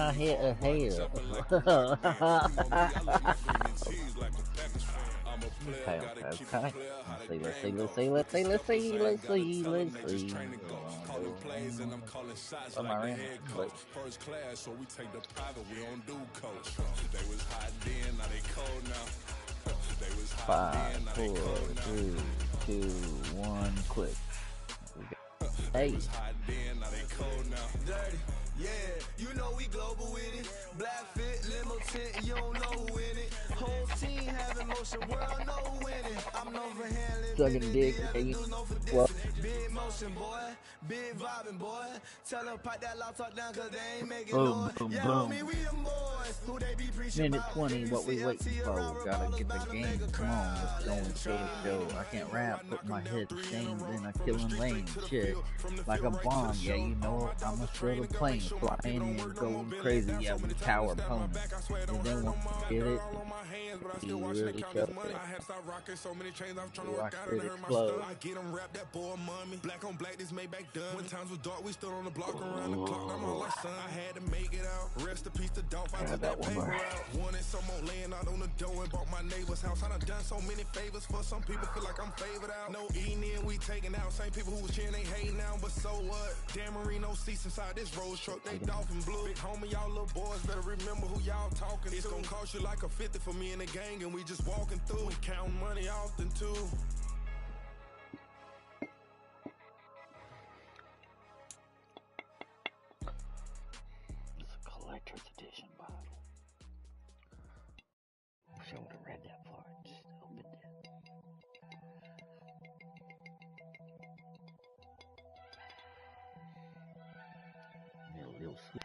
my head a hair. Okay. Let's see. Oh, my random. First class, so we take the private, we don't do coach. They was hot then, now they cold now. They was hot then, now they cold now. 5, 4, 3, 2, 1, click. They was hot then, now they cold now. Dirty, yeah, you know we global with it. Black fit, limo tint, you don't know who in it. Whole team having motion, world know who winning. I'm known for handling Sucking dick, well, big motion, boy, big vibing, boy. Tell them pipe that loud talk down, cause they ain't making noise. Yeah, homie, we them boys. Who they be preaching Minute 20, what we waiting for? Gotta get the game. Come on, let's go and show the show. I can't rap, put my head to shame, then I killing lame shit. Like a bomb, yeah, you know I'ma steal the plane. Flying and going crazy, yeah, we tower pony. And then once you get it, you really shove it. Watch it explode. I get them rap that boy mommy. Black on black, this Maybach done. When times was dark, we stood on the block around the clock. I'm all like son. I had to make it out. Rest in peace to Dolph. I took that paper out. Wanted some more laying out on the door and bought my neighbor's house. I done so many favors for some people. Feel like I'm favored out. No eating in, we taking out. Same people who was cheering, they hating now. But so what? Dan Marino seats inside this Rolls truck. They dolphin blue. Big homie, y'all little boys better remember who y'all talking to. It's gonna cost you like a 50 for me and the gang, and we just walking through. We counting money often too. It's a collector's edition bottle. Wish I would have read that part. Just opened it. Little sweet.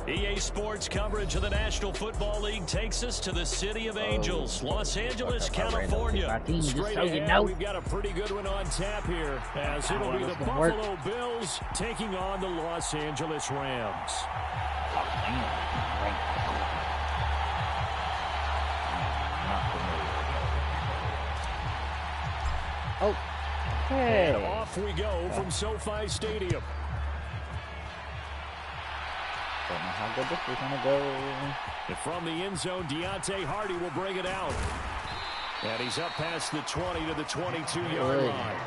EA Sports coverage of the National Football League takes us to the City of Angels, Los Angeles, California. Straight ahead, we've got a pretty good one on tap here, as it'll be the Buffalo Bills taking on the Los Angeles Rams. Okay. And off we go from SoFi Stadium. Don't know how good this is going to go. And from the end zone, Deontay Hardy will bring it out. And he's up past the 20 to the 22-yard line.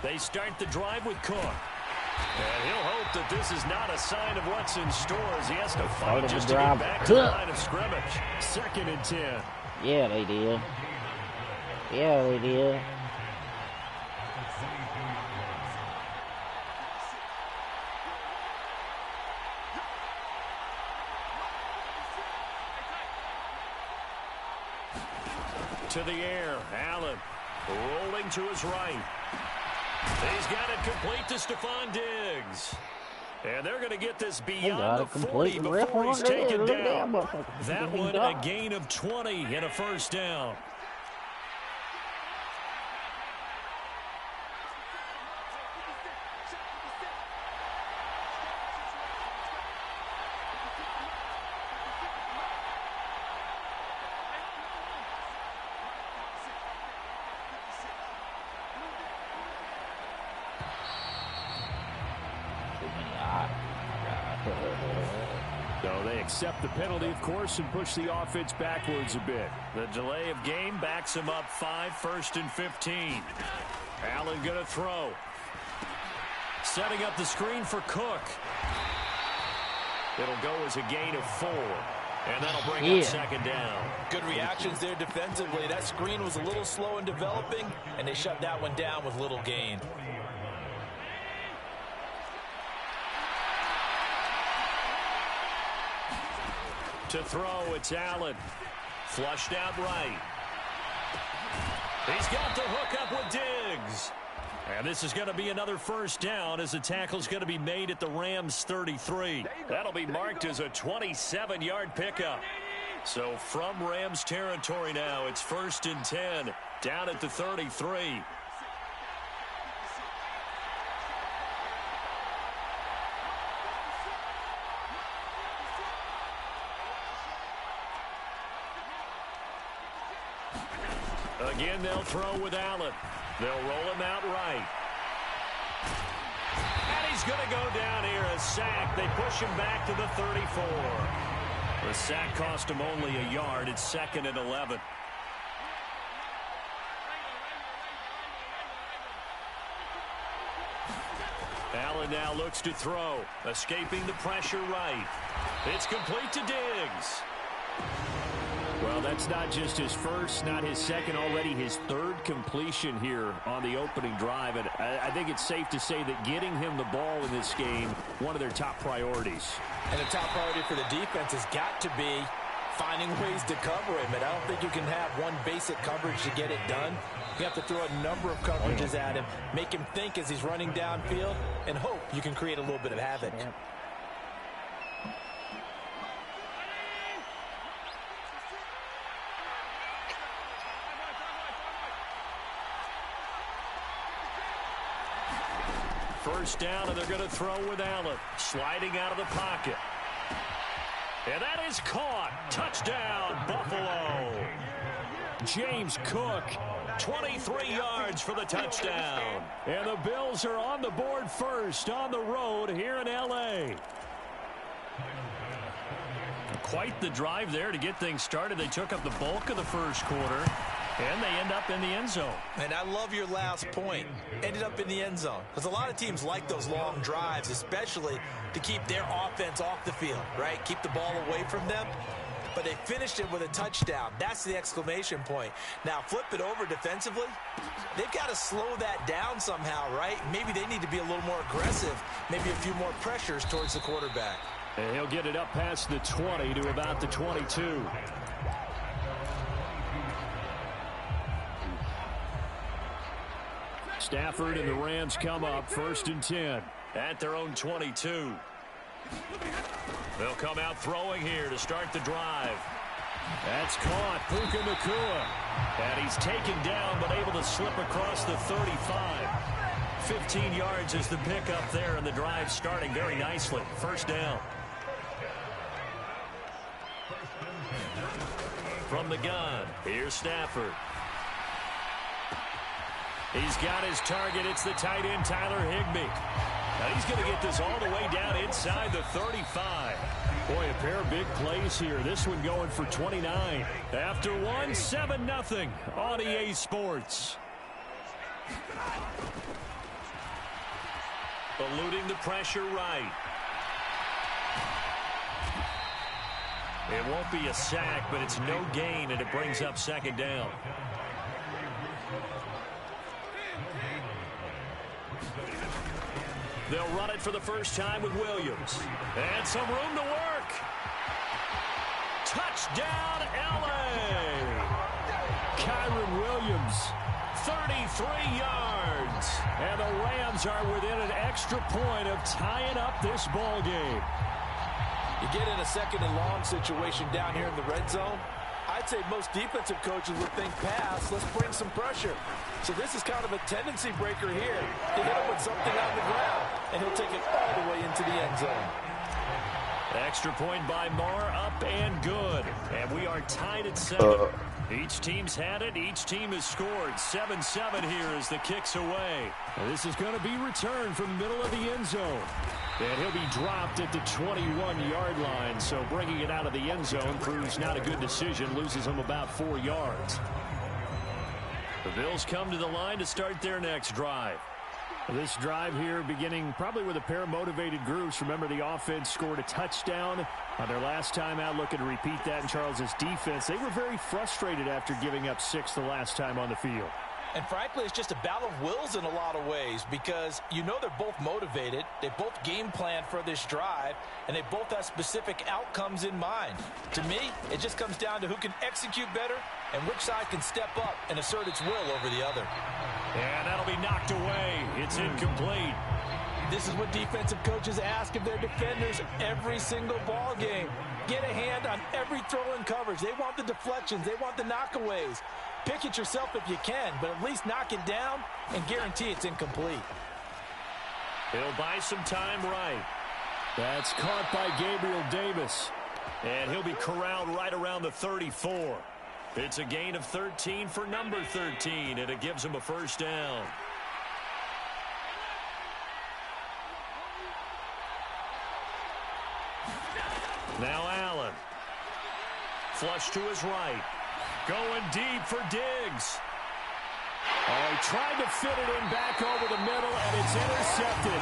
They start the drive with Cook. And he'll hope that this is not a sign of what's in store as he has to fight just to get back to the line of scrimmage. 2nd and 10. Yeah, they did. Yeah, they did. To the air, Allen rolling to his right. He's got it complete to Stephon Diggs. And they're going to get this beyond the 40 before he's taken down. That one a gain of 20 and a first down. So they accept the penalty, of course, and push the offense backwards a bit. The delay of game backs him up 5, 1st and 15. Allen going to throw. Setting up the screen for Cook. It'll go as a gain of 4. And that'll bring up 2nd down. Good reactions there defensively. That screen was a little slow in developing, and they shut that one down with little gain. To throw, it's Allen. Flushed out right. He's got the hook up with Diggs. And this is going to be another first down as the tackle's going to be made at the Rams 33. That'll be marked as a 27-yard pickup. So from Rams territory now, it's 1st and 10, down at the 33. Again, they'll throw with Allen. They'll roll him out right. And he's going to go down here, a sack. They push him back to the 34. The sack cost him only a yard. It's 2nd and 11. Allen now looks to throw. Escaping the pressure right. It's complete to Diggs. Well, that's not just his first, not his second, already his 3rd completion here on the opening drive. And I think it's safe to say that getting him the ball in this game, one of their top priorities. And the top priority for the defense has got to be finding ways to cover him. And I don't think you can have one basic coverage to get it done. You have to throw a number of coverages at him, make him think as he's running downfield, and hope you can create a little bit of havoc. Yeah. First down, and they're going to throw with Allen. Sliding out of the pocket. And that is caught. Touchdown, Buffalo. James Cook, 23 yards for the touchdown. And the Bills are on the board first on the road here in L.A. Quite the drive there to get things started. They took up the bulk of the first quarter. And they end up in the end zone. And I love your last point. Ended up in the end zone. Because a lot of teams like those long drives, especially to keep their offense off the field, right? Keep the ball away from them. But they finished it with a touchdown. That's the exclamation point. Now, flip it over defensively. They've got to slow that down somehow, right? Maybe they need to be a little more aggressive. Maybe a few more pressures towards the quarterback. And he'll get it up past the 20 to about the 22. Stafford and the Rams come up 1st and 10 at their own 22. They'll come out throwing here to start the drive. That's caught. Puka Nacua. And he's taken down but able to slip across the 35. 15 yards is the pickup there, and the drive starting very nicely. First down. From the gun, here's Stafford. He's got his target. It's the tight end, Tyler Higbee. Now he's going to get this all the way down inside the 35. Boy, a pair of big plays here. This one going for 29. After one, 7-0 on EA Sports. Eluding the pressure right. It won't be a sack, but it's no gain, and it brings up 2nd down. They'll run it for the first time with Williams. And some room to work. Touchdown, L.A. Kyron Williams, 33 yards. And the Rams are within an extra point of tying up this ball game. You get in a 2nd and long situation down here in the red zone. I'd say most defensive coaches would think pass. Let's bring some pressure. So this is kind of a tendency breaker here to hit him with something on the ground. And he'll take it all the way into the end zone. Extra point by Marr, up and good. And we are tied at 7. Each team's had it. Each team has scored. 7-7 here as the kick's away. And this is going to be returned from the middle of the end zone. And he'll be dropped at the 21-yard line. So bringing it out of the end zone proves not a good decision. Loses him about 4 yards. The Bills come to the line to start their next drive. This drive here beginning probably with a pair of motivated groups. Remember, the offense scored a touchdown on their last time out. Looking to repeat that in Charles's defense. They were very frustrated after giving up 6 the last time on the field. And frankly, it's just a battle of wills in a lot of ways because you know they're both motivated. They both game plan for this drive, and they both have specific outcomes in mind. To me, it just comes down to who can execute better and which side can step up and assert its will over the other. And that'll be knocked away. It's incomplete. This is what defensive coaches ask of their defenders every single ball game. Get a hand on every throw in coverage. They want the deflections. They want the knockaways. Pick it yourself if you can, but at least knock it down and guarantee it's incomplete. He'll buy some time right. That's caught by Gabriel Davis. And he'll be corralled right around the 34. It's a gain of 13 for number 13, and it gives him a first down. Now Allen. Flush to his right. Going deep for Diggs. Oh, he tried to fit it in back over the middle, and it's intercepted.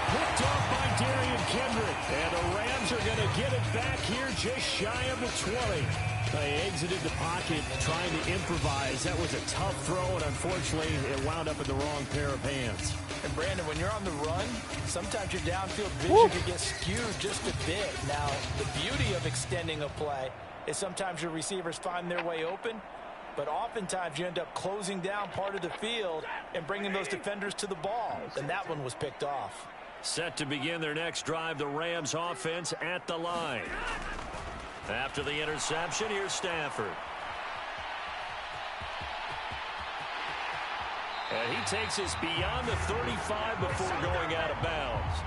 Picked off by Darian Kendrick. And the Rams are going to get it back here just shy of the 20. They exited the pocket trying to improvise. That was a tough throw, and unfortunately, it wound up in the wrong pair of hands. And, Brandon, when you're on the run, sometimes your downfield vision can get skewed just a bit. Now, the beauty of extending a play is sometimes your receivers find their way open, but oftentimes you end up closing down part of the field and bringing those defenders to the ball. And that one was picked off. Set to begin their next drive, the Rams offense at the line. After the interception, here's Stafford. And he takes us beyond the 35 before going out of bounds.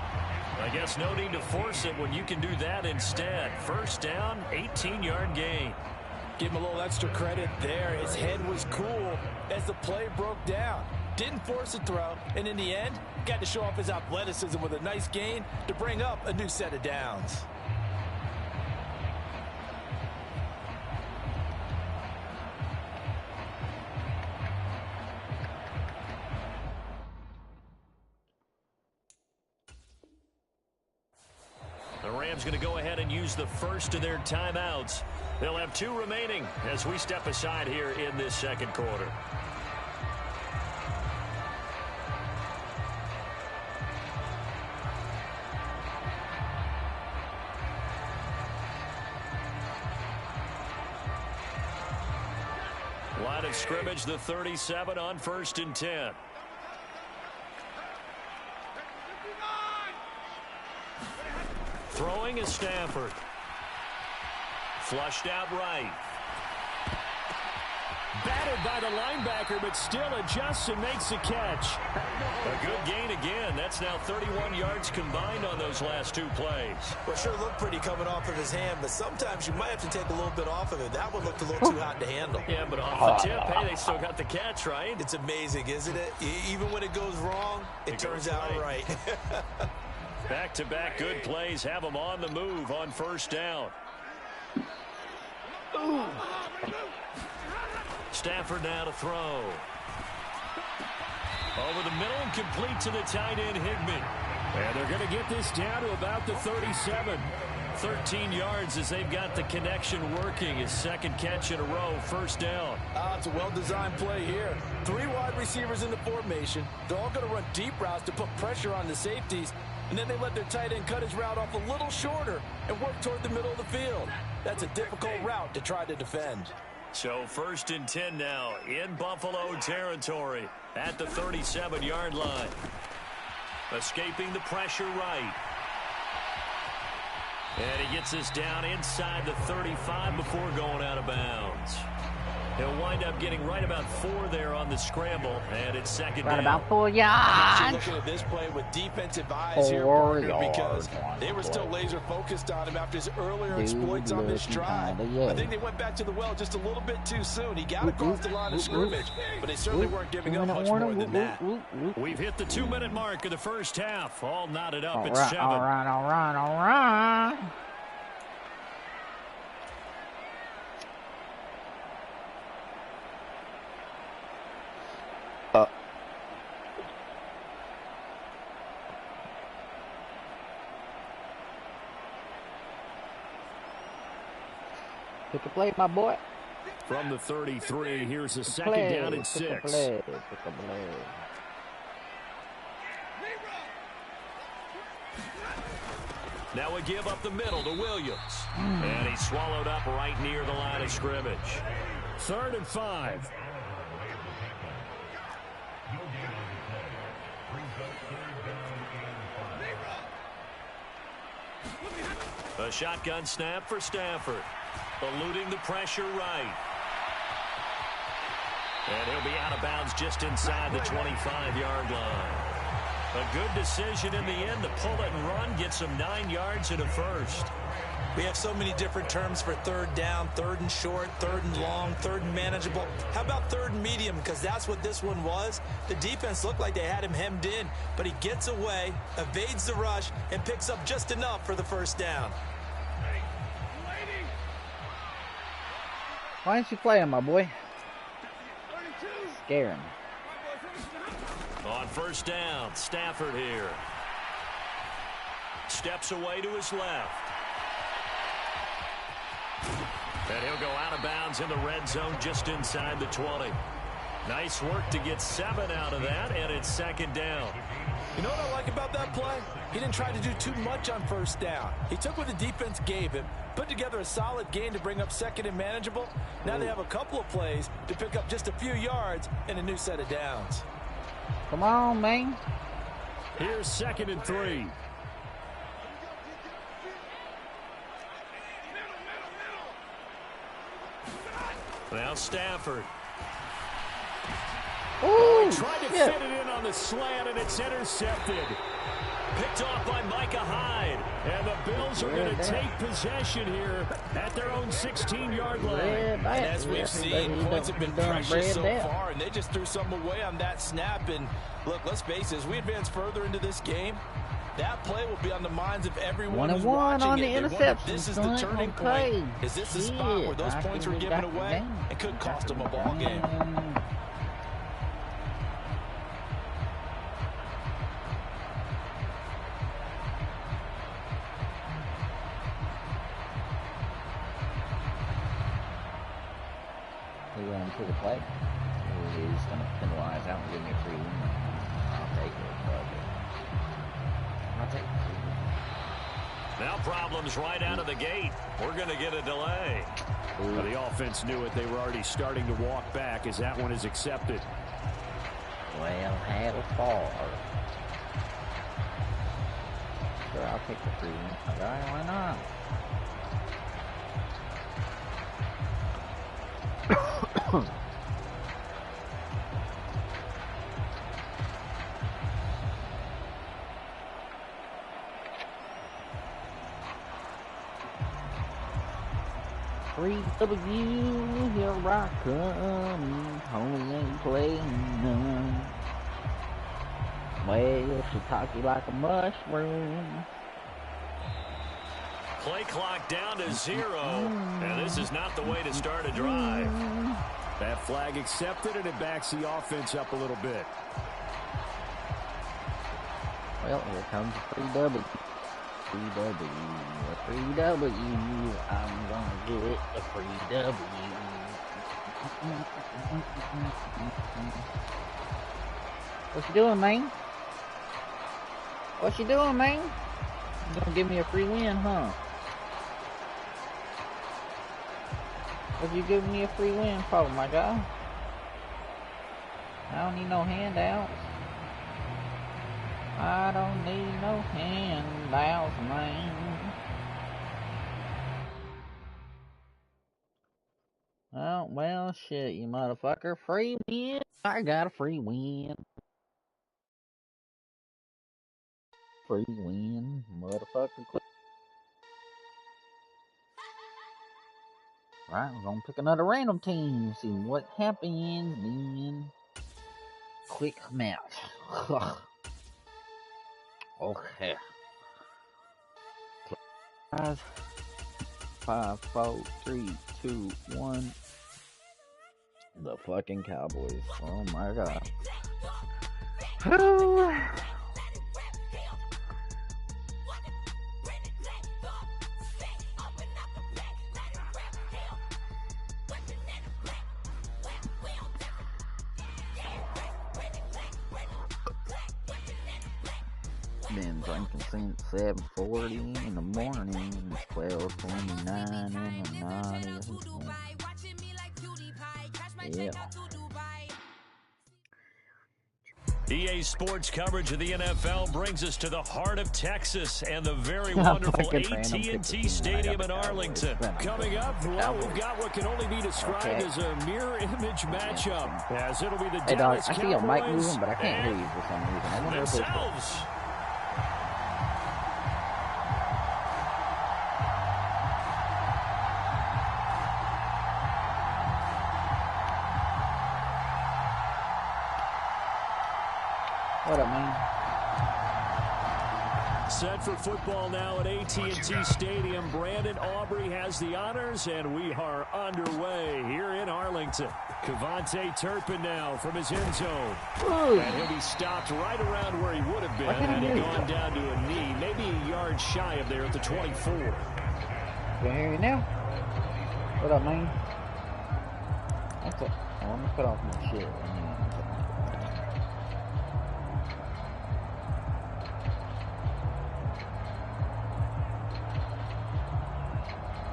I guess no need to force it when you can do that instead. First down, 18-yard gain. Give him a little extra credit there. His head was cool as the play broke down. Didn't force a throw, and in the end, got to show off his athleticism with a nice gain to bring up a new set of downs. The Rams going to go ahead and use the first of their timeouts. They'll have 2 remaining as we step aside here in this second quarter. Line of scrimmage, the 37 on 1st and 10. Throwing is Stafford. Flushed out right. Battered by the linebacker, but still adjusts and makes a catch. A good gain again. That's now 31 yards combined on those last 2 plays. Well, sure looked pretty coming off of his hand, but sometimes you might have to take a little bit off of it. That one looked a little too hot to handle. Yeah, but off the tip, hey, they still got the catch, right? It's amazing, isn't it? Even when it goes wrong, it turns out right. Back-to-back good plays have them on the move on first down. Ooh. Stafford now to throw. Over the middle and complete to the tight end, Higbee. And they're going to get this down to about the 37. 13 yards as they've got the connection working. His second catch in a row, first down. It's a well-designed play here. 3 wide receivers in the formation. They're all going to run deep routes to put pressure on the safeties. And then they let their tight end cut his route off a little shorter and work toward the middle of the field. That's a difficult route to try to defend. So 1st and 10 now in Buffalo territory at the 37-yard line. Escaping the pressure right. And he gets us down inside the 35 before going out of bounds. He'll wind up getting right about 4 there on the scramble, and it's second down. Right about 4 yards. Looking at this play with defensive eyes here, Parker, because they were still laser focused on him after his earlier exploits on this drive. I think they went back to the well just a little bit too soon. He got across the line of scrimmage, but they certainly weren't giving up much more than that. We've hit the 2-minute mark of the first half. All knotted up at 7. All right. Pick a play, my boy. From the 33, here's a second down and 6. Pick a play. Now we give up the middle to Williams. And he's swallowed up right near the line of scrimmage. 3rd and 5. A shotgun snap for Stafford. Eluding the pressure right. And he'll be out of bounds just inside the 25-yard line. A good decision in the end to pull it and run, get some 9 yards and a first. We have so many different terms for third down, third and short, third and long, third and manageable. How about third and medium? Because that's what this one was. The defense looked like they had him hemmed in, but he gets away, evades the rush, and picks up just enough for the first down. Why aren't you playing, my boy? Scare him. On first down, Stafford here. Steps away to his left. And he'll go out of bounds in the red zone just inside the 20. Nice work to get 7 out of that, and it's second down. You know what I like about that play? He didn't try to do too much on first down. He took what the defense gave him, put together a solid gain to bring up second and manageable. Now they have a couple of plays to pick up just a few yards and a new set of downs. Come on, man. Here's 2nd and 3. Now Stafford. Ooh, He tried to fit it in on the slant, and it's intercepted. Picked off by Micah Hyde. And the Bills are going to take possession here at their own 16-yard line. And as we've seen, points have been precious so far, and they just threw some away on that snap. And look, let's face it, as we advance further into this game, that play will be on the minds of everyone who's watching on it. the interception. This is the turning point. Is this the spot where those points were given away? It could cost them a ball game. To the play. He's going to penalize out and give me a free win. I'll take it. I'll take it. Now problems right out of the gate. We're going to get a delay. Well, the offense knew it. They were already starting to walk back as that one is accepted. Well, had a fall. Sure, I'll take the free win. All right, why not? 3W, here I come, homie ain't playing none. Well, she talking like a mushroom. Play clock down to 0, and this is not the way to start a drive. That flag accepted, and it backs the offense up a little bit. Well, here comes a 3W. 3W, a 3W, I'm gonna get a 3W. What you doing, man? What you doing, man? You gonna give me a free win, huh? What you giving me a free win for, my guy? I don't need no handouts. I don't need no handouts, man. Oh, well, shit, you motherfucker. Free win. I got a free win. Free win, motherfucker. Right, we're gonna pick another random team. See what happens, man. Quick match. Okay. 5, 4, 3, 2, 1. The fucking Cowboys. Oh my god. Been drinking since 7:40 in the morning, 12:29 in the night. Yeah. EA Sports coverage of the NFL brings us to the heart of Texas and the very wonderful AT&T Stadium in Arlington. Coming up, well, we've got what can only be described as a mirror image matchup, as it'll be the Hey, dog, Dallas I see your mic Cowboys moving, but I can't hear you for some reason. I wonder if it's... themselves. What up, man? Set for football now at AT&T Stadium. Brandon Aubrey has the honors, and we are underway here in Arlington. Cavante Turpin now from his end zone. Ooh. And he'll be stopped right around where he would have been had he gone down to a knee, maybe a yard shy of there at the 24. Can you hear me now? What up, man? That's it. Oh, let me cut off my shit.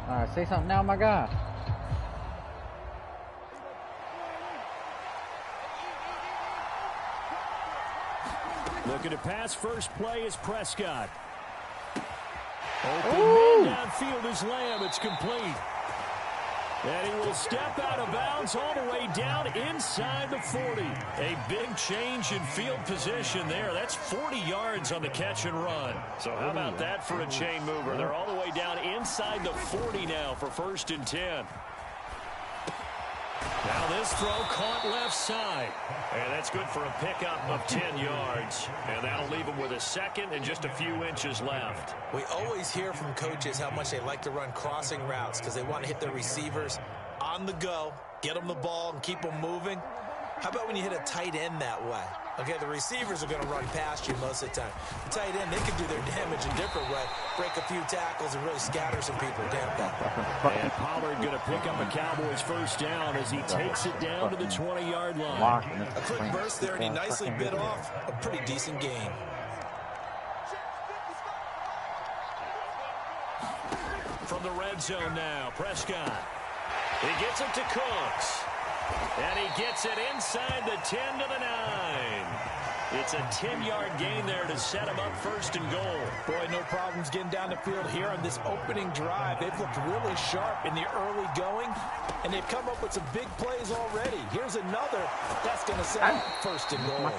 Alright, say something now, my guy. Looking to pass. First play is Prescott. Open man downfield is Lamb. It's complete. And he will step out of bounds all the way down inside the 40. A big change in field position there. That's 40 yards on the catch and run. So how about that for a chain mover? They're all the way down inside the 40 now for 1st and 10. Now this throw caught left side. And that's good for a pickup of 10 yards. And that'll leave him with a second and just a few inches left. We always hear from coaches how much they like to run crossing routes because they want to hit their receivers on the go, get them the ball, and keep them moving. How about when you hit a tight end that way? Okay, the receivers are going to run past you most of the time. The tight end, they can do their damage a different way, break a few tackles and really scatter some people, can't they? And Pollard going to pick up a Cowboys first down as he takes it down to the 20-yard line. A quick burst there, and he nicely bit off a pretty decent gain. From the red zone now, Prescott. He gets it to Cooks. And he gets it inside the 10 to the 9. It's a 10-yard gain there to set him up 1st and goal. Boy, no problems getting down the field here on this opening drive. They've looked really sharp in the early going, and they've come up with some big plays already. Here's another. That's going to set up 1st and goal.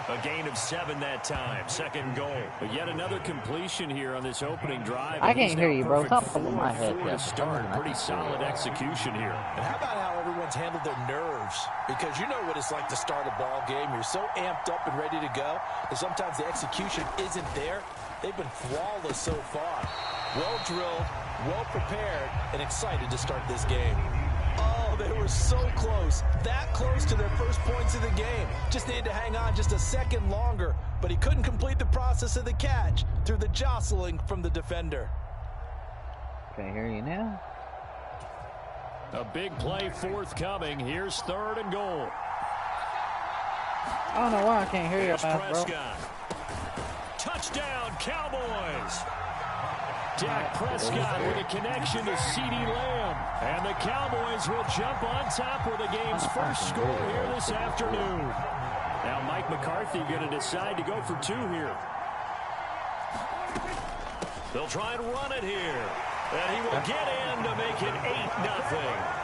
A gain of 7 that time. 2nd goal. But yet another completion here on this opening drive. I can't hear you, bro. Stop pulling my head. To start. Pretty solid execution here. And how about how everyone's handled their nerves? Because you know what it's like to start a ball game. You're so amped up and ready to go that sometimes the execution isn't there. They've been flawless so far. Well drilled, well prepared, and excited to start this game. Oh, they were so close. That close to their first points of the game. Just needed to hang on just a second longer, but he couldn't complete the process of the catch through the jostling from the defender. Can I hear you now? A big play forthcoming. Here's 3rd and goal. I don't know why I can't hear you, bro. Touchdown, Cowboys. Dak Prescott with a connection to CeeDee Lamb. And the Cowboys will jump on top with the game's first score here this afternoon. Now Mike McCarthy going to decide to go for 2 here. They'll try and run it here. And he will get in to make it 8-0.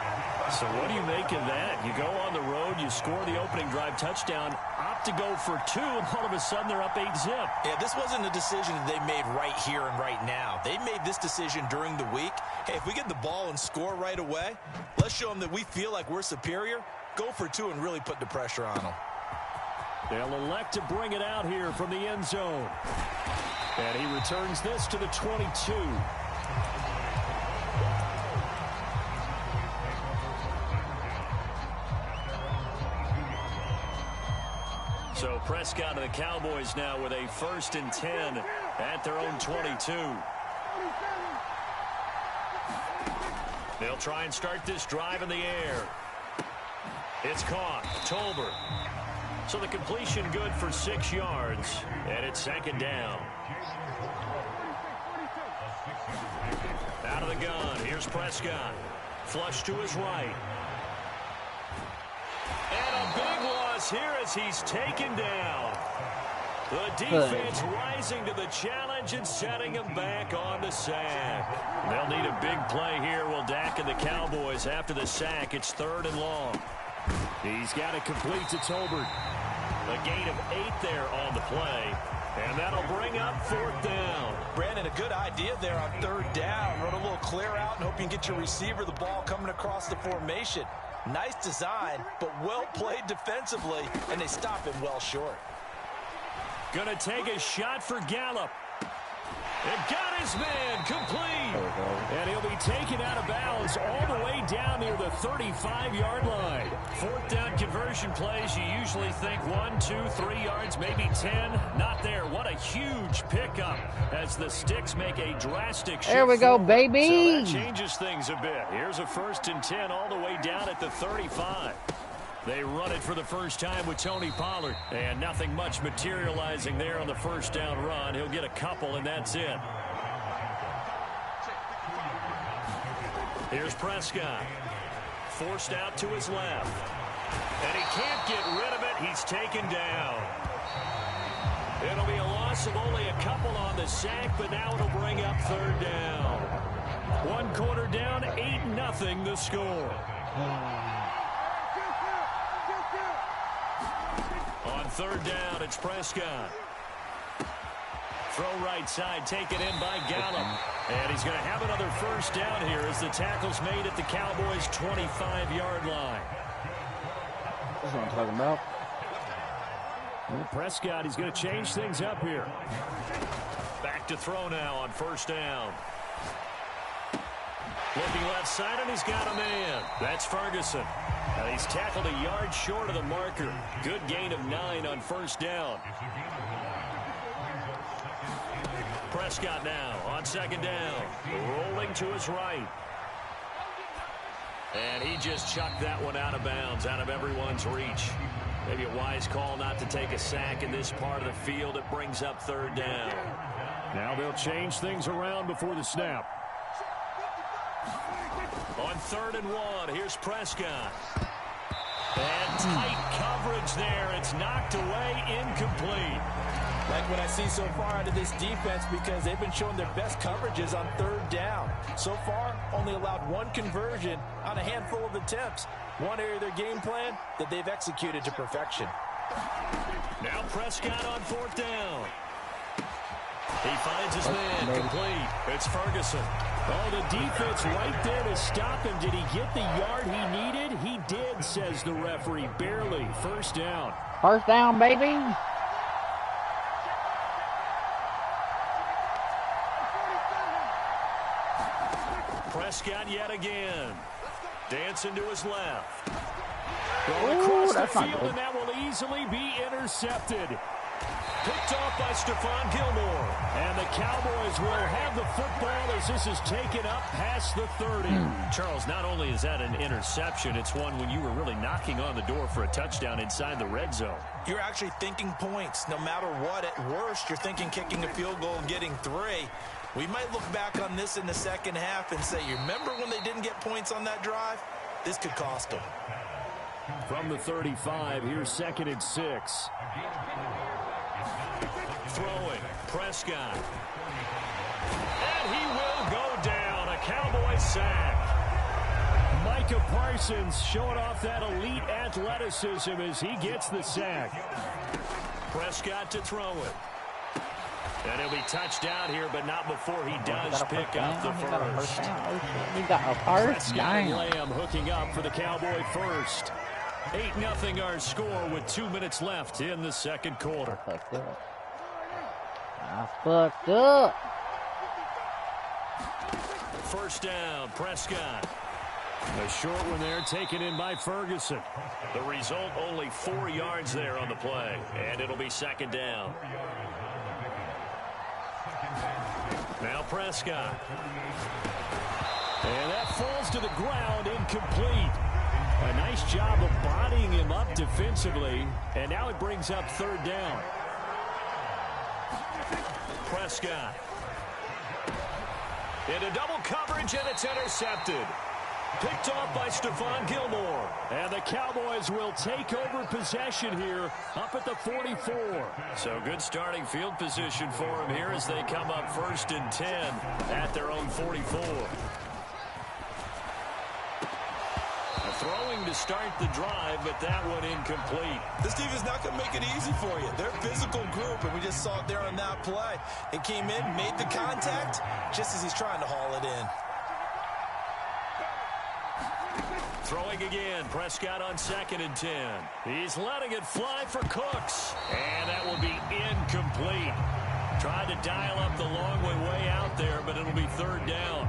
So what do you make of that? You go on the road, you score the opening drive touchdown, opt to go for 2, and all of a sudden they're up 8-zip. Yeah, this wasn't a decision that they made right here and right now. They made this decision during the week. Hey, if we get the ball and score right away, let's show them that we feel like we're superior. Go for 2 and really put the pressure on them. They'll elect to bring it out here from the end zone. And he returns this to the 22. So Prescott and the Cowboys now with a 1st and 10 at their own 22. They'll try and start this drive in the air. It's caught. Tolbert. So the completion good for 6 yards, and it's 2nd down. Out of the gun. Here's Prescott. Flush to his right. And a big loss here as he's taken down. The defense rising to the challenge and setting him back on the sack. They'll need a big play here, will Dak and the Cowboys after the sack. It's 3rd and long. He's got it complete to Tolbert. A gain of 8 there on the play. And that'll bring up 4th down. Brandon, a good idea there on 3rd down. Run a little clear out and hope you can get your receiver the ball coming across the formation. Nice design, but well played defensively, and they stop him well short. Gonna take a shot for Gallup. It got his man complete. And he'll be taken out of bounds all the way down near the 35-yard line. Fourth down conversion plays, you usually think 1, 2, 3 yards, maybe 10. Not there. What a huge pickup as the Sticks make a drastic shift. There we go, forward. baby. So that changes things a bit. Here's a 1st and 10 all the way down at the 35. They run it for the first time with Tony Pollard. And nothing much materializing there on the first down run. He'll get a couple, and that's it. Here's Prescott. Forced out to his left. And he can't get rid of it. He's taken down. It'll be a loss of only a couple on the sack, but now it'll bring up 3rd down. 1 quarter down, 8-0 the score. On 3rd down, it's Prescott. Throw right side, taken in by Gallup. And he's going to have another first down here as the tackle's made at the Cowboys' 25-yard line. That's what I'm talking about. Prescott, he's going to change things up here. Back to throw now on 1st down. Looking left side, and he's got a man. That's Ferguson. And he's tackled a yard short of the marker. Good gain of 9 on 1st down. Prescott now on 2nd down. Rolling to his right. And he just chucked that one out of bounds, out of everyone's reach. Maybe a wise call not to take a sack in this part of the field. It brings up 3rd down. Now they'll change things around before the snap. On 3rd and 1, here's Prescott. And tight coverage there. It's knocked away, incomplete. Like what I see so far out of this defense, because they've been showing their best coverages on 3rd down. So far, only allowed 1 conversion on a handful of attempts. One area of their game plan that they've executed to perfection. Now Prescott on 4th down. He finds his man complete. It's Ferguson. Oh, the defense right there to stop him. Did he get the yard he needed? He did, says the referee. Barely. 1st down. 1st down, baby. Prescott yet again. Dancing to his left. Well, across the field, and that will easily be intercepted. Picked off by Stephon Gilmore. And the Cowboys will have the football as this is taken up past the 30. Charles, not only is that an interception, it's one when you were really knocking on the door for a touchdown inside the red zone. You're actually thinking points. No matter what, at worst, you're thinking kicking a field goal and getting 3. We might look back on this in the second half and say, you remember when they didn't get points on that drive? This could cost them. From the 35, here's 2nd and 6. Throwing, Prescott. And he will go down. A Cowboy sack. Micah Parsons showing off that elite athleticism as he gets the sack. Prescott to throw it. And he'll be touched down here, but not before he does pick up the first. We got a 1st down. Lamb hooking up for the Cowboy first. 8-0 our score with 2 minutes left in the 2nd quarter. I fucked up. 1st down, Prescott. A short one there taken in by Ferguson. The result, only 4 yards there on the play. And it'll be 2nd down. Now Prescott. And that falls to the ground, incomplete. A nice job of bodying him up defensively. And now it brings up 3rd down. Prescott. Into double coverage, and it's intercepted. Picked off by Stephon Gilmore. And the Cowboys will take over possession here up at the 44. So good starting field position for them here as they come up 1st and 10 at their own 44. Throwing to start the drive, but that one incomplete. This team is not going to make it easy for you. They're a physical group, and we just saw it there on that play. It came in, made the contact, just as he's trying to haul it in. Throwing again, Prescott on 2nd and 10. He's letting it fly for Cooks. And that will be incomplete. Tried to dial up the long way out there, but it'll be 3rd down.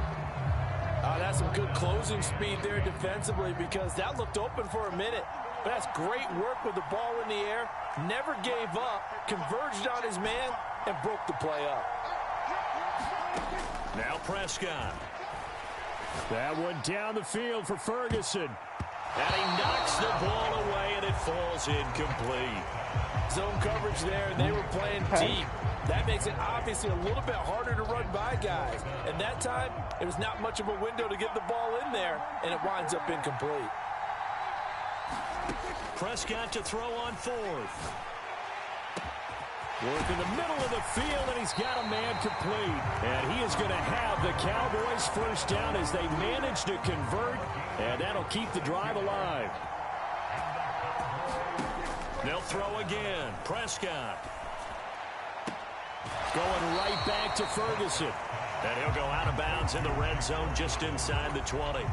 That's some good closing speed there defensively because that looked open for a minute. But that's great work with the ball in the air. Never gave up, converged on his man, and broke the play up. Now Prescott. That one down the field for Ferguson. And he knocks the ball away, and it falls incomplete. Zone coverage there, and they were playing deep. That makes it obviously a little bit harder to run by guys. And that time, it was not much of a window to get the ball in there, and it winds up incomplete. Prescott to throw on 4th. Work in the middle of the field, and he's got a man complete. And he is going to have the Cowboys 1st down as they manage to convert, and that'll keep the drive alive. They'll throw again. Prescott. Going right back to Ferguson. And he'll go out of bounds in the red zone just inside the 20.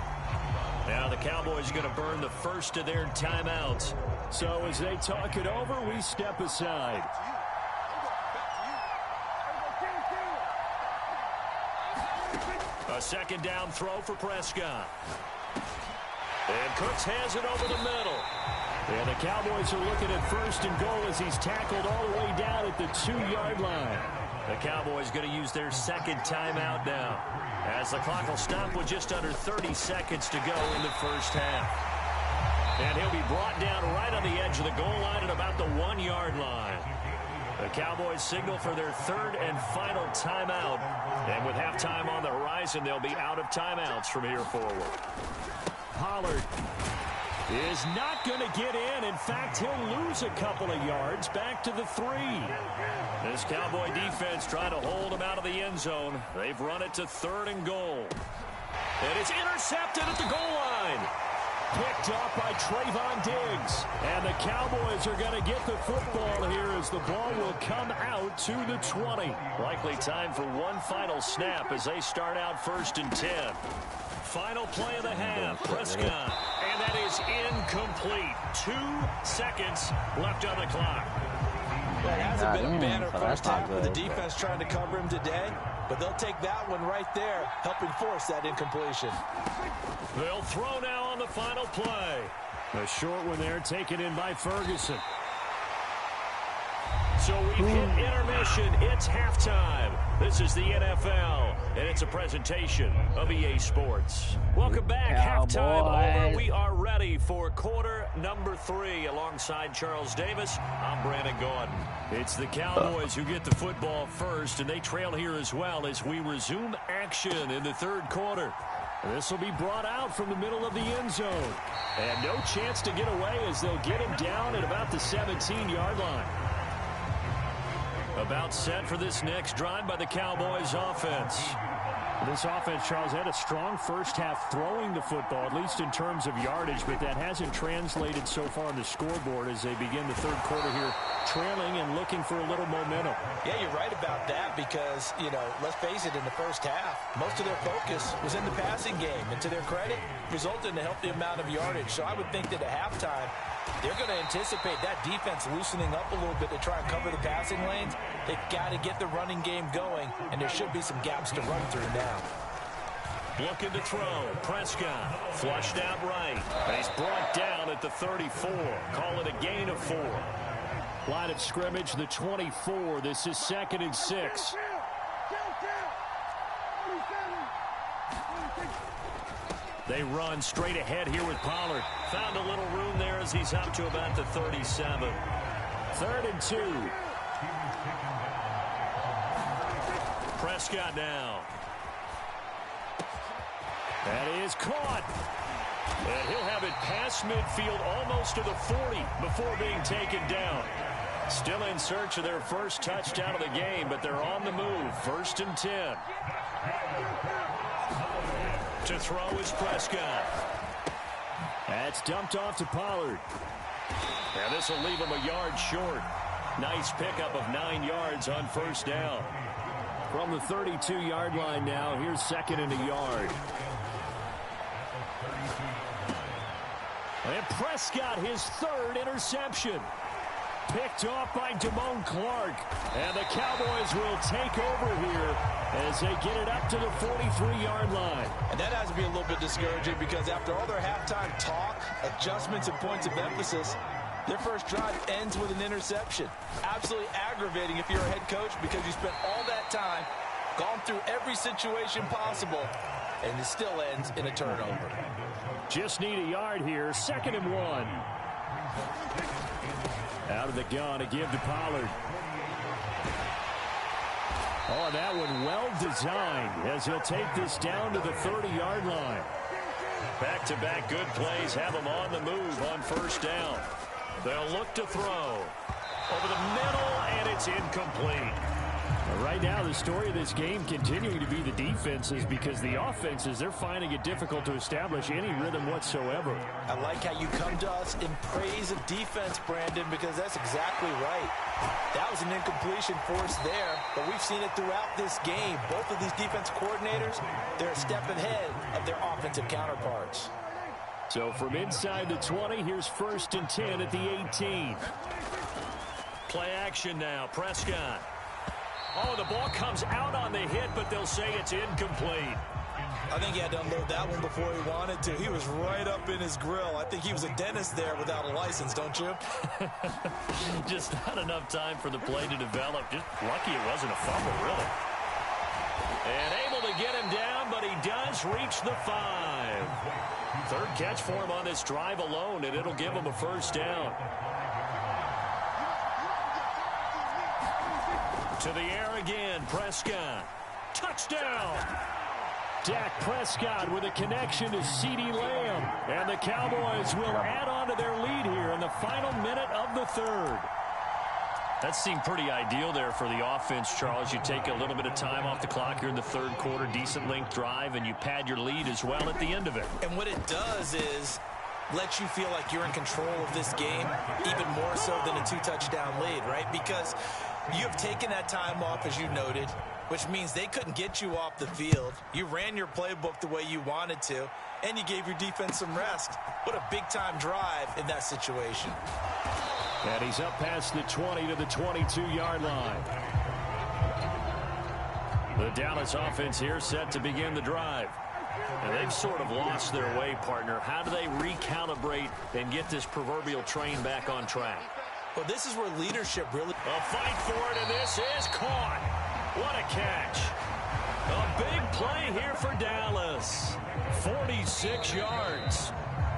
Now the Cowboys are going to burn the first of their timeouts. So as they talk it over, we step aside. A 2nd down throw for Prescott. And Cooks has it over the middle. And the Cowboys are looking at 1st and goal as he's tackled all the way down at the 2-yard line. The Cowboys going to use their 2nd timeout now, as the clock will stop with just under 30 seconds to go in the 1st half. And he'll be brought down right on the edge of the goal line at about the 1-yard line. The Cowboys signal for their 3rd and final timeout. And with halftime on the horizon, they'll be out of timeouts from here forward. Pollard is not going to get in. In fact, he'll lose a couple of yards back to the 3. This Cowboy defense trying to hold him out of the end zone. They've run it to 3rd and goal. And it's intercepted at the goal line. Picked up by Trayvon Diggs. And the Cowboys are going to get the football here as the ball will come out to the 20. Likely time for one final snap as they start out 1st and 10. Final play of the half. Prescott. And that is incomplete. 2 seconds left on the clock. That hasn't been a banner first half with the defense trying to cover him today, but they'll take that one right there, helping force that incompletion. They'll throw now on the final play. A short one there taken in by Ferguson. So we've hit intermission. It's halftime. This is the NFL, and it's a presentation of EA Sports. Welcome back. Halftime over. We are ready for quarter number 3. Alongside Charles Davis, I'm Brandon Gordon. It's the Cowboys who get the football first, and they trail here as well as we resume action in the 3rd quarter. This will be brought out from the middle of the end zone. And no chance to get away as they'll get him down at about the 17-yard line. About set for this next drive by the Cowboys offense. This offense, Charles, had a strong first half throwing the football, at least in terms of yardage, but that hasn't translated so far on the scoreboard as they begin the 3rd quarter here, trailing and looking for a little momentum. Yeah, you're right about that because, you know, let's face it, in the first half, most of their focus was in the passing game, and to their credit, resulted in a healthy amount of yardage. So I would think that at halftime, they're going to anticipate that defense loosening up a little bit to try and cover the passing lanes. They've got to get the running game going, and there should be some gaps to run through now. Looking to throw. Prescott flushed out right. And he's brought down at the 34. Call it a gain of 4. Line of scrimmage, the 24. This is 2nd and 6. They run straight ahead here with Pollard. Found a little room there as he's up to about the 37. 3rd and 2. Prescott now. That is caught. And he'll have it past midfield almost to the 40 before being taken down. Still in search of their first touchdown of the game, but they're on the move. 1st and 10. To throw is Prescott. That's dumped off to Pollard. And this will leave him a yard short. Nice pickup of 9 yards on 1st down. From the 32-yard line now, here's 2nd and a yard. And Prescott, his third interception. Picked off by Damone Clark. And the Cowboys will take over here as they get it up to the 43-yard line. And that has to be a little bit discouraging because after all their halftime talk, adjustments, and points of emphasis, their first drive ends with an interception. Absolutely aggravating if you're a head coach because you spent all that time, gone through every situation possible, and it still ends in a turnover. Just need a yard here. 2nd and 1. Out of the gun to give to Pollard. Oh, that one well designed as he'll take this down to the 30-yard line. Back-to-back good plays have them on the move on 1st down. They'll look to throw. Over the middle, and it's incomplete. Right now, the story of this game continuing to be the defenses because the offenses, they're finding it difficult to establish any rhythm whatsoever. I like how you come to us in praise of defense, Brandon, because that's exactly right. That was an incompletion forced there, but we've seen it throughout this game. Both of these defense coordinators, they're a step ahead of their offensive counterparts. So from inside the 20, here's 1st and 10 at the 18. Play action now, Prescott. Oh, the ball comes out on the hit, but they'll say it's incomplete. I think he had to unload that one before he wanted to. He was right up in his grill. I think he was a dentist there without a license, don't you? Just not enough time for the play to develop. Just lucky it wasn't a fumble, really. And able to get him down, but he does reach the 5. 3rd catch for him on this drive alone, and it'll give him a 1st down. To the air again, Prescott. Touchdown! Dak Prescott with a connection to CeeDee Lamb. And the Cowboys will add on to their lead here in the final minute of the 3rd. That seemed pretty ideal there for the offense, Charles. You take a little bit of time off the clock here in the 3rd quarter, decent length drive, and you pad your lead as well at the end of it. And what it does is let you feel like you're in control of this game, even more so than a 2-touchdown lead, right? Because you have taken that time off, as you noted, which means they couldn't get you off the field. You ran your playbook the way you wanted to, and you gave your defense some rest. What a big-time drive in that situation. And he's up past the 20 to the 22-yard line. The Dallas offense here set to begin the drive. And they've sort of lost their way, partner. How do they recalibrate and get this proverbial train back on track? Well, this is where leadership really... A fight for it, and this is caught. What a catch. A big play here for Dallas. 46 yards.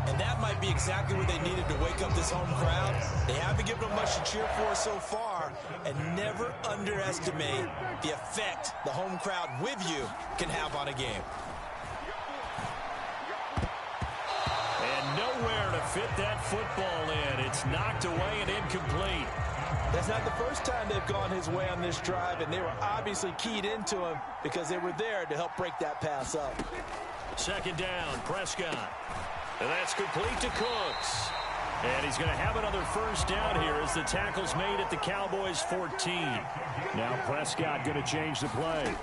And that might be exactly what they needed to wake up this home crowd. They haven't given them much to cheer for so far. And never underestimate the effect the home crowd with you can have on a game. Nowhere to fit that football in. It's knocked away and incomplete. That's not the first time they've gone his way on this drive, and they were obviously keyed into him because they were there to help break that pass up. 2nd down, Prescott. And that's complete to Cooks. And he's going to have another 1st down here as the tackle's made at the Cowboys' 14. Now Prescott going to change the play.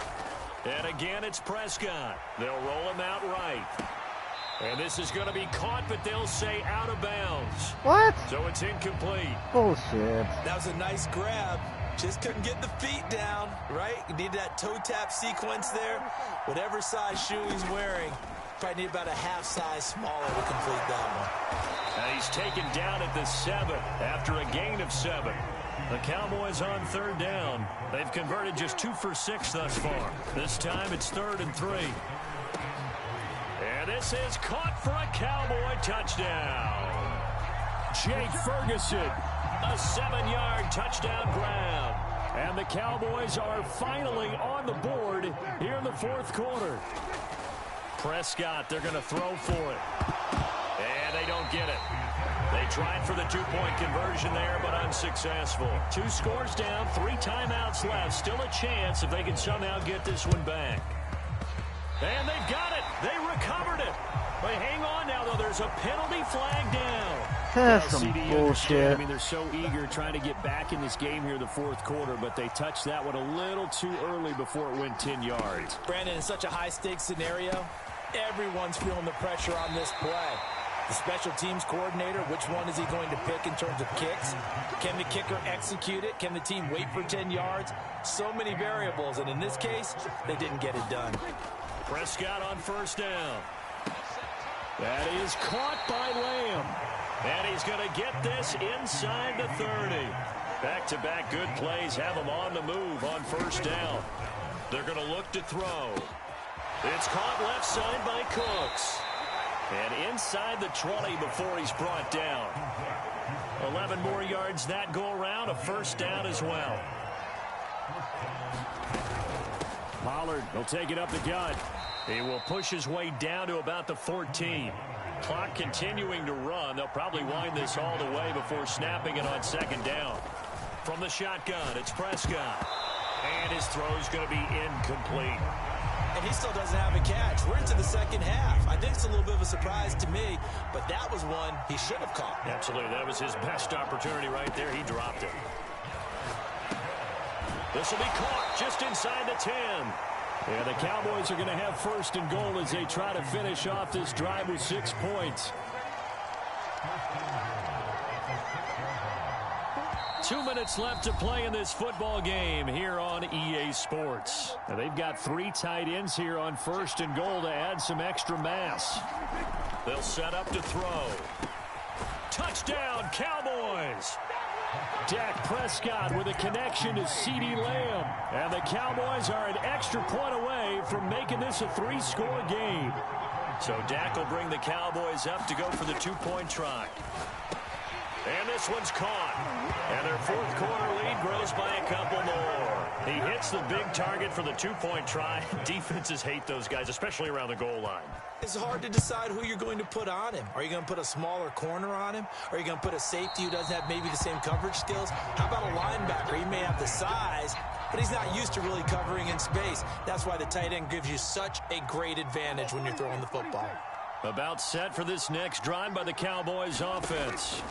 And again, it's Prescott. They'll roll him out right. And this is going to be caught, but they'll say out of bounds. What? So it's incomplete. Bullshit. That was a nice grab. Just couldn't get the feet down, right? You need that toe tap sequence there. Whatever size shoe he's wearing, probably need about a half size smaller to complete that one. And he's taken down at the 7 after a gain of 7. The Cowboys on 3rd down. They've converted just 2 for 6 thus far. This time it's 3rd and 3. And this is caught for a Cowboy touchdown. Jake Ferguson, a 7-yard touchdown grab. And the Cowboys are finally on the board here in the 4th quarter. Prescott, they're going to throw for it. And they don't get it. They tried for the 2-point conversion there, but unsuccessful. 2 scores down, 3 timeouts left. Still a chance if they can somehow get this one back. And they've got it. They recovered it. But hang on now, though. There's a penalty flag down. That's some bullshit. I mean, they're so eager trying to get back in this game here in the 4th quarter, but they touched that one a little too early before it went 10 yards. Brandon, in such a high-stakes scenario, everyone's feeling the pressure on this play. The special teams coordinator, which one is he going to pick in terms of kicks? Can the kicker execute it? Can the team wait for 10 yards? So many variables, and in this case, they didn't get it done. Prescott on first down. That is caught by Lamb. And he's going to get this inside the 30. Back-to-back good plays have him on the move on first down. They're going to look to throw. It's caught left side by Cooks. And inside the 20 before he's brought down. 11 more yards that go around, a first down as well. Pollard will take it up the gut. He will push his way down to about the 14. Clock continuing to run. They'll probably wind this all the way before snapping it on second down. From the shotgun, it's Prescott. And his throw's going to be incomplete. And he still doesn't have a catch. We're into the second half. I think it's a little bit of a surprise to me, but that was one he should have caught. Absolutely. That was his best opportunity right there. He dropped it. This will be caught just inside the 10. Yeah, the Cowboys are going to have first and goal as they try to finish off this drive with 6 points. 2 minutes left to play in this football game here on EA Sports. Now they've got 3 tight ends here on first and goal to add some extra mass. They'll set up to throw. Touchdown, Cowboys! Dak Prescott with a connection to CeeDee Lamb. And the Cowboys are an extra point away from making this a 3-score game. So Dak will bring the Cowboys up to go for the 2-point try. And this one's caught. And their fourth quarter lead grows by a couple more. He hits the big target for the 2-point try. Defenses hate those guys, especially around the goal line. It's hard to decide who you're going to put on him. Are you going to put a smaller corner on him? Are you going to put a safety who doesn't have maybe the same coverage skills? How about a linebacker? He may have the size, but he's not used to really covering in space. That's why the tight end gives you such a great advantage when you're throwing the football. About set for this next drive by the Cowboys offense.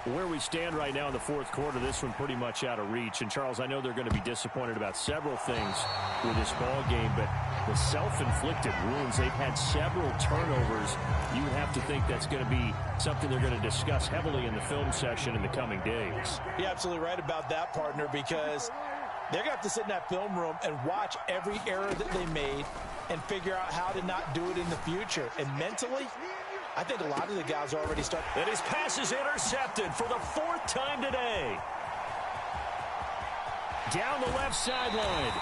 Where we stand right now in the fourth quarter, this one pretty much out of reach. And, Charles, I know they're going to be disappointed about several things with this ball game, but the self-inflicted wounds, they've had several turnovers. You would have to think that's going to be something they're going to discuss heavily in the film session in the coming days. You're absolutely right about that, partner, because they're going to have to sit in that film room and watch every error that they made and figure out how to not do it in the future. And mentally, I think a lot of the guys already start. And his pass is intercepted for the 4th time today. Down the left sideline.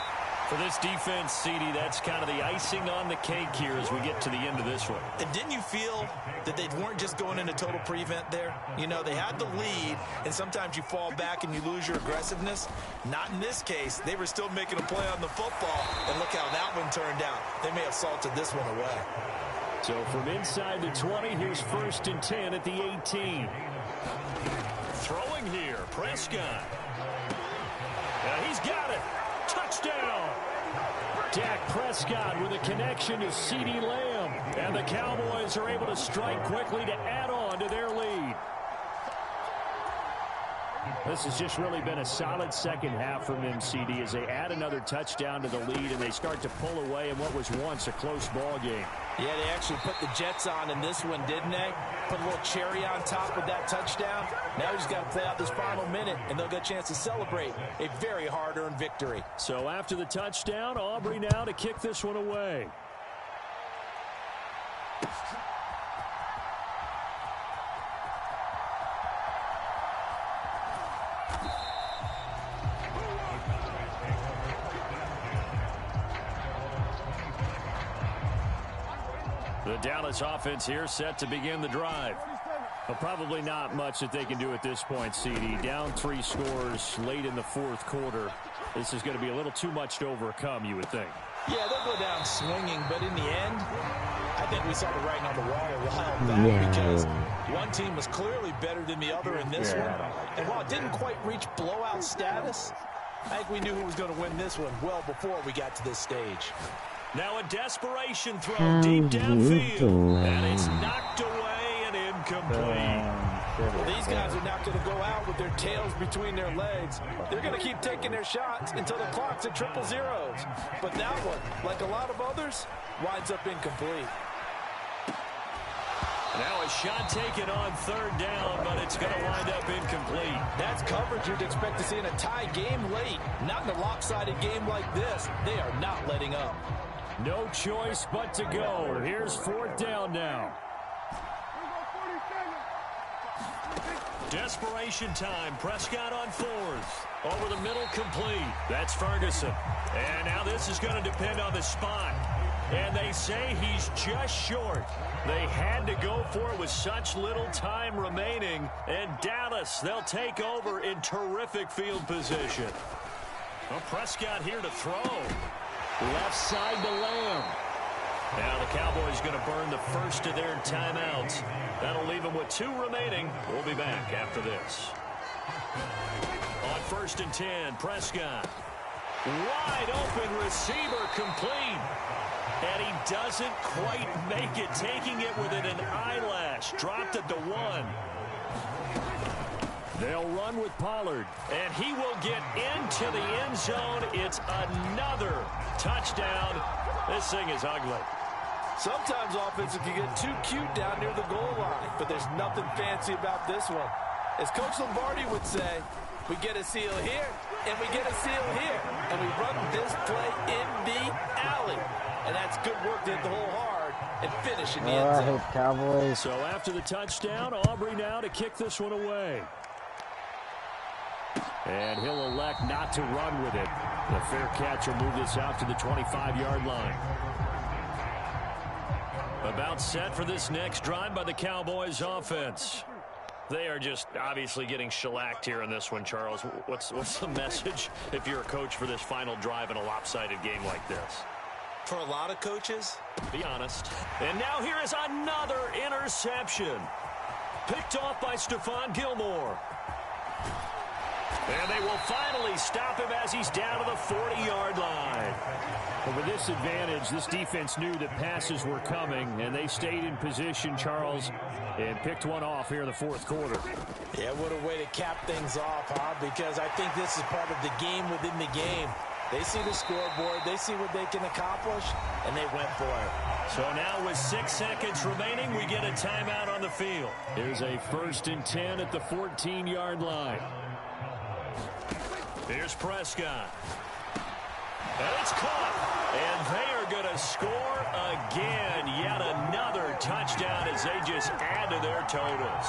For this defense, CeeDee, that's kind of the icing on the cake here as we get to the end of this one. And didn't you feel that they weren't just going into total prevent there? You know, they had the lead, and sometimes you fall back and you lose your aggressiveness. Not in this case. They were still making a play on the football, and look how that one turned out. They may have salted this one away. So from inside the 20, here's 1st and 10 at the 18. Throwing here, Prescott. Now he's got it. Touchdown. Dak Prescott with a connection to CeeDee Lamb. And the Cowboys are able to strike quickly to add on to their lead. This has just really been a solid second half from them, CeeDee, as they add another touchdown to the lead and they start to pull away in what was once a close ball game. Yeah, they actually put the Jets on in this one, didn't they? Put a little cherry on top of that touchdown. Now we just got to play out this final minute, and they'll get a chance to celebrate a very hard-earned victory. So after the touchdown, Aubrey now to kick this one away. The Dallas offense here set to begin the drive. But probably not much that they can do at this point, CeeDee. Down 3 scores late in the fourth quarter. This is going to be a little too much to overcome, you would think. Yeah, they'll go down swinging, but in the end, I think we saw the writing on the wall a while back because one team was clearly better than the other in this one. And while it didn't quite reach blowout status, I think we knew who was going to win this one well before we got to this stage. Now a desperation throw deep downfield, and it's knocked away and incomplete. Well, these guys are not going to go out with their tails between their legs. They're going to keep taking their shots until the clock's at 000. But that one, like a lot of others, winds up incomplete. Now a shot taken on third down, but it's going to wind up incomplete. That's coverage you'd expect to see in a tie game late. Not in a lopsided game like this. They are not letting up. No choice but to go. Here's fourth down now. Desperation time. Prescott on fourth. Over the middle, complete. That's Ferguson. And now this is going to depend on the spot. And they say he's just short. They had to go for it with such little time remaining. And Dallas, they'll take over in terrific field position. Well, Prescott here to throw. Left side to Lamb. Now the Cowboys going to burn the first of their timeouts. That'll leave them with 2 remaining. We'll be back after this. On 1st and 10, Prescott. Wide open receiver, complete. And he doesn't quite make it, taking it within an eyelash. Dropped at the 1. They'll run with Pollard, and he will get into the end zone. It's another touchdown. This thing is ugly. Sometimes offenses can get too cute down near the goal line, but there's nothing fancy about this one. As Coach Lombardi would say, we get a seal here, and we get a seal here, and we run this play in the alley. And that's good work to hit the hole hard and finish in the end zone. Cowboys. So after the touchdown, Aubrey now to kick this one away. And he'll elect not to run with it. The fair catch will move this out to the 25-yard line. About set for this next drive by the Cowboys offense. They are just obviously getting shellacked here in this one, Charles. What's the message if you're a coach for this final drive in a lopsided game like this? For a lot of coaches, be honest. And now here is another interception. Picked off by Stephon Gilmore. And they will finally stop him as he's down to the 40-yard line. But with this advantage, this defense knew that passes were coming, and they stayed in position, Charles, and picked one off here in the fourth quarter. Yeah, what a way to cap things off, huh? Because I think this is part of the game within the game. They see the scoreboard, they see what they can accomplish, and they went for it. So now with 6 seconds remaining, we get a timeout on the field. Here's a 1st and 10 at the 14-yard line. Here's Prescott. And it's caught. And they are going to score again. Yet another touchdown as they just add to their totals.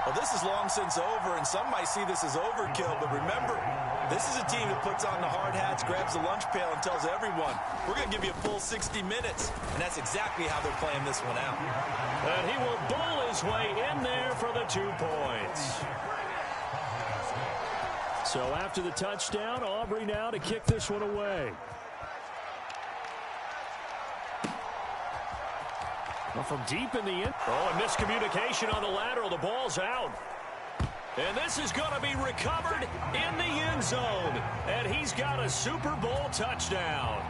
Well, this is long since over, and some might see this as overkill. But remember, this is a team that puts on the hard hats, grabs the lunch pail, and tells everyone, we're going to give you a full 60 minutes. And that's exactly how they're playing this one out. And he will bowl his way in there for the 2 points. So after the touchdown, Aubrey now to kick this one away. Well, from deep in the end. Oh, a miscommunication on the lateral. The ball's out. And this is going to be recovered in the end zone. And he's got a Super Bowl touchdown.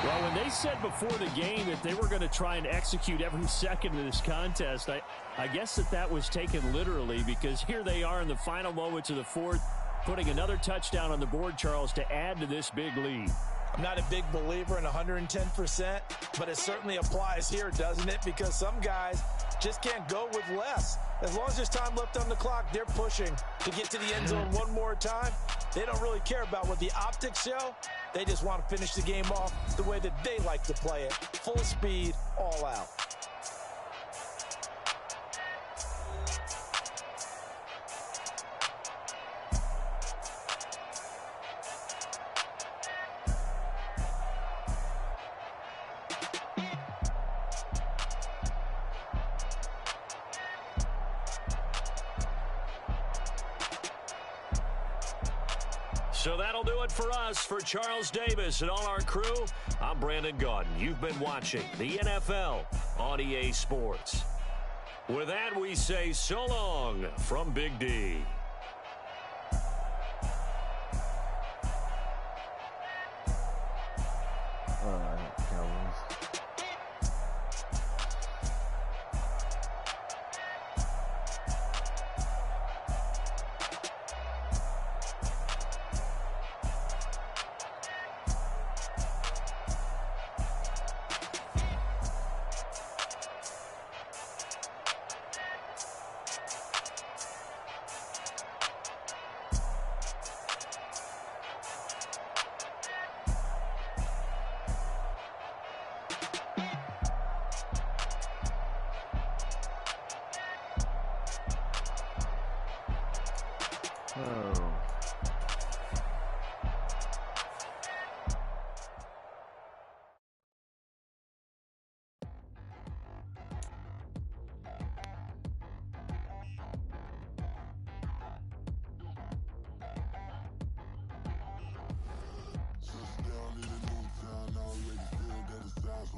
Well, when they said before the game that they were going to try and execute every second of this contest, I guess that was taken literally, because here they are in the final moments of the fourth, putting another touchdown on the board, Charles, to add to this big lead. I'm not a big believer in 110%, but it certainly applies here, doesn't it? Because some guys just can't go with less. As long as there's time left on the clock, they're pushing to get to the end zone one more time. They don't really care about what the optics show. They just want to finish the game off the way that they like to play it. Full speed, all out. So that'll do it for us. For Charles Davis and all our crew, I'm Brandon Gaudin. You've been watching the NFL on EA Sports. With that, we say so long from Big D.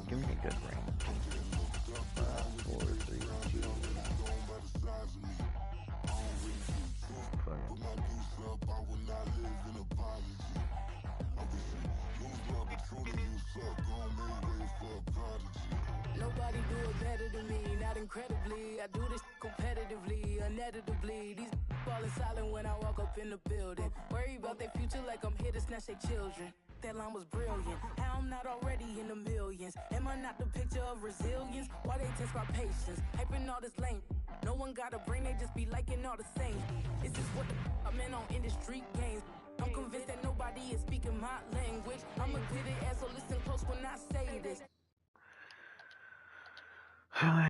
Give me a good ring. 4, 3, 2. Nobody do it better than me, not incredibly. I do this competitively, uneditably. These falling silent when I walk up in the building. Worry about their future like I'm here to snatch their children. That line was brilliant. How I'm not already in the millions. Am I not the picture of resilience? Why they test my patience? Hyping all this lame. No one got a brain, they just be liking all the same. Is this what I'm in on industry games? I'm convinced that nobody is speaking my language. I'm a good ass, so listen close when I say this.